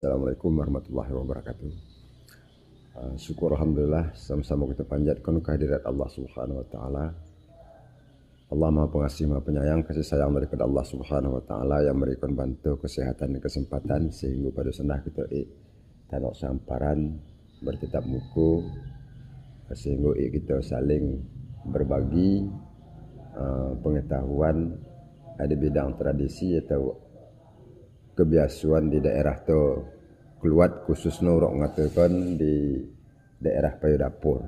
Assalamualaikum warahmatullahi wabarakatuh. Syukur alhamdulillah sama-sama kita panjatkan kehadirat Allah Subhanahu wa taala. Allah Maha Pengasih Maha Penyayang, kasih sayang daripada Allah Subhanahu wa taala yang memberikan bantu kesehatan dan kesempatan sehingga pada senah kita tanok samparan bertetap muka sehingga kita saling berbagi pengetahuan ada bidang tradisi atau kebiasaan di daerah tu keluar khususnya orang mengatakan di daerah Payu Dapur.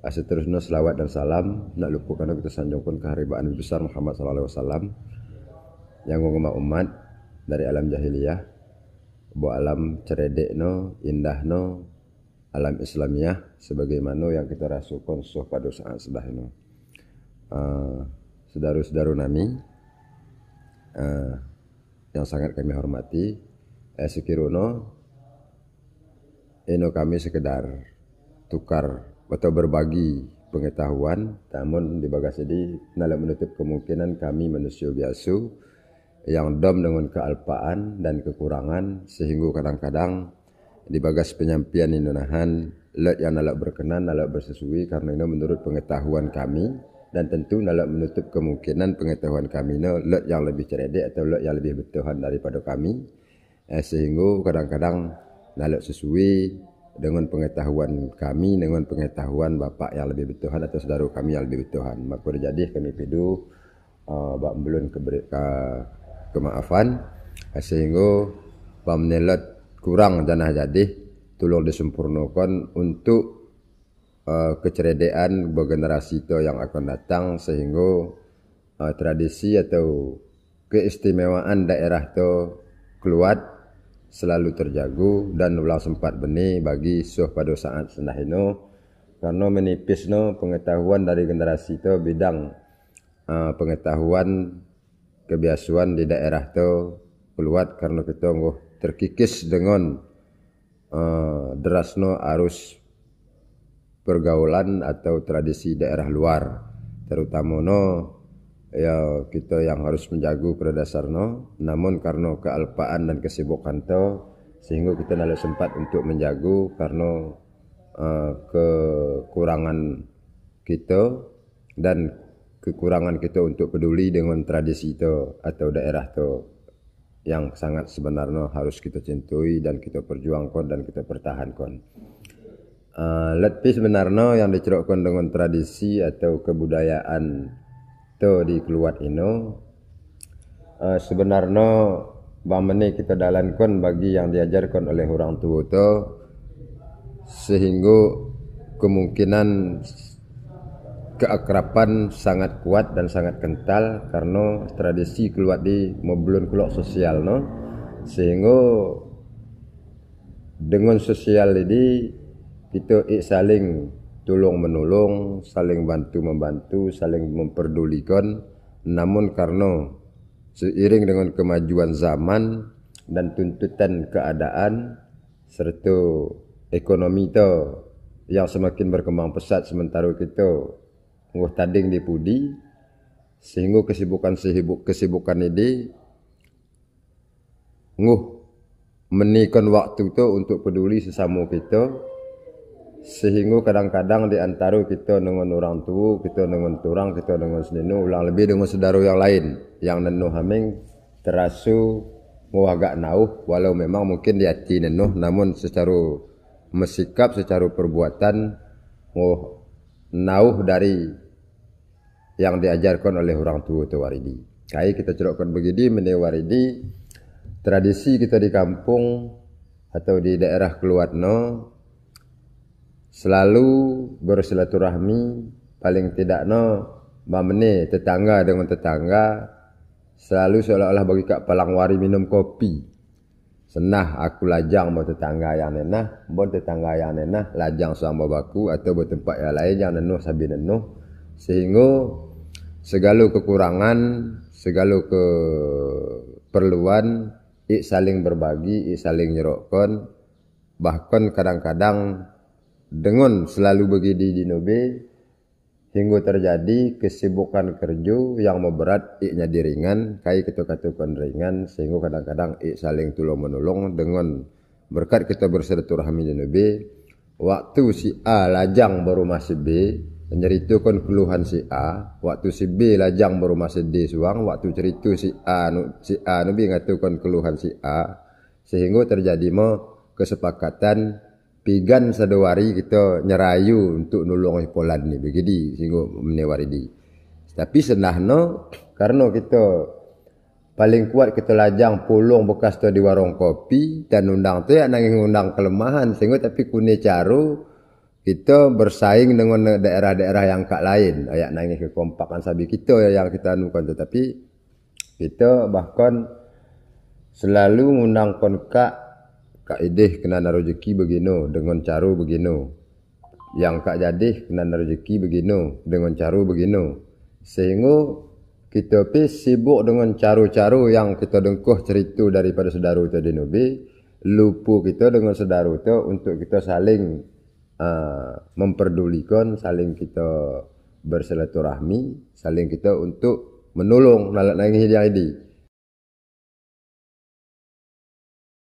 Seterusnya selawat dan salam nak lupa kerana kita sanjungkan keharibaan besar Muhammad sallallahu alaihi wasallam yang mengumumkan umat dari alam jahiliyah buat alam ceredekno indahno alam Islamiah sebagaimana yang kita rasukan suh pada saat sedahno. Saudara-saudara nami yang sangat kami hormati, sekiranya kami sekedar tukar atau berbagi pengetahuan, namun di bagas ini nak menutup kemungkinan kami manusia biasa yang dom dengan kealpaan dan kekurangan sehingga kadang-kadang di bagas penyampaian Indonahan let yang nak berkenan, nak bersesuai karena ini menurut pengetahuan kami. Dan tentu nak menutup kemungkinan pengetahuan kami ni lot yang lebih cerdik atau lot yang lebih betulan daripada kami, sehingga kadang-kadang nak sesuai dengan pengetahuan kami dengan pengetahuan bapa yang lebih betulan atau saudara kami yang lebih betulan. Maka jadi kami pidu bak belum kemaafan sehingga pamnelot kurang janah jadi tolong disempurnakan untuk keceredean generasi itu yang akan datang sehingga tradisi atau keistimewaan daerah itu keluar selalu terjaga dan ulang sempat benih bagi suh pada saat senah ini karena menipisnya pengetahuan dari generasi itu bidang pengetahuan kebiasaan di daerah itu keluar karena kita terkikis dengan derasnya arus pergaulan atau tradisi daerah luar, terutama ya kita yang harus menjaga pada dasarnya, namun karena kealpaan dan kesibukan itu sehingga kita tidak sempat untuk menjaga karena kekurangan kita dan kekurangan kita untuk peduli dengan tradisi itu atau daerah itu yang sangat sebenarnya harus kita cintai dan kita perjuangkan dan kita pertahankan. Letpi sebenarnya yang dicerokkan dengan tradisi atau kebudayaan itu di keluar ini sebenarnya bagaimana kita dalankan bagi yang diajarkan oleh orang tua itu sehingga kemungkinan keakraban sangat kuat dan sangat kental karena tradisi keluar di mobilun keluar sosial sehingga dengan sosial ini kita saling tolong menolong, saling bantu membantu, saling memperdulikan. Namun karena seiring dengan kemajuan zaman dan tuntutan keadaan serta ekonomi itu yang semakin berkembang pesat sementara kita tading di pudi sehingga kesibukan ini menikan waktu itu untuk peduli sesama kita. Sehingga kadang-kadang di antara kita dengan orang tua, kita dengan turang, kita dengan seninu, ulang lebih dengan saudara yang lain yang nenuh haming terasa agak nauh walau memang mungkin di hati nenuh namun secara mesikap, secara perbuatan nauh dari yang diajarkan oleh orang tua itu waridi. Kai kita cerokkan begini waridi tradisi kita di kampung atau di daerah keluarno selalu bersilaturahmi paling tidak bamene tetangga dengan tetangga selalu seolah-olah bagi kak palangwari minum kopi. Senah aku lajang buat tetangga yang nenah, buat tetangga yang nenah lajang sama baku atau buat tempat yang lain yang nenuh sabi nenuh sehingga segala kekurangan, segala keperluan saling berbagi, saling nyerokkan, bahkan kadang-kadang dengan selalu begini di nobe hingga terjadi kesibukan kerja yang memberat iknya diringan, kai kita katakan ringan, sehingga kadang-kadang saling tolong menolong dengan berkat kita bersilaturahmi dengan B. Waktu si A lajang baru masih B, menceritakan keluhan si A. Waktu si B lajang baru masih D suang, waktu cerita si A nubi ngatakan keluhan si A, sehingga terjadi kesepakatan pigan sadawari kita nyerayu untuk nolong Polan ni begini sehingga menewari di. Tapi senahno karena kita paling kuat kita lajang pulung bekas tu di warung kopi dan undang tu nanging undang kelemahan sehingga tapi kune caro kita bersaing dengan daerah-daerah yang kak lain ayak nanging kekompakan sabi kita yang kita anukan, tetapi kita bahkan selalu ngundang kak ideh kena rezeki begino dengan cara begino, yang kak jadih kena rezeki begino dengan cara begino, sehingga kita pi sibuk dengan cara-cara yang kita dengkuh cerita daripada saudara itu di Nabi, lupa kita dengan saudara itu untuk kita saling memperdulikan, saling kita bersilaturahmi, saling kita untuk menolong nalak nangis yang ini.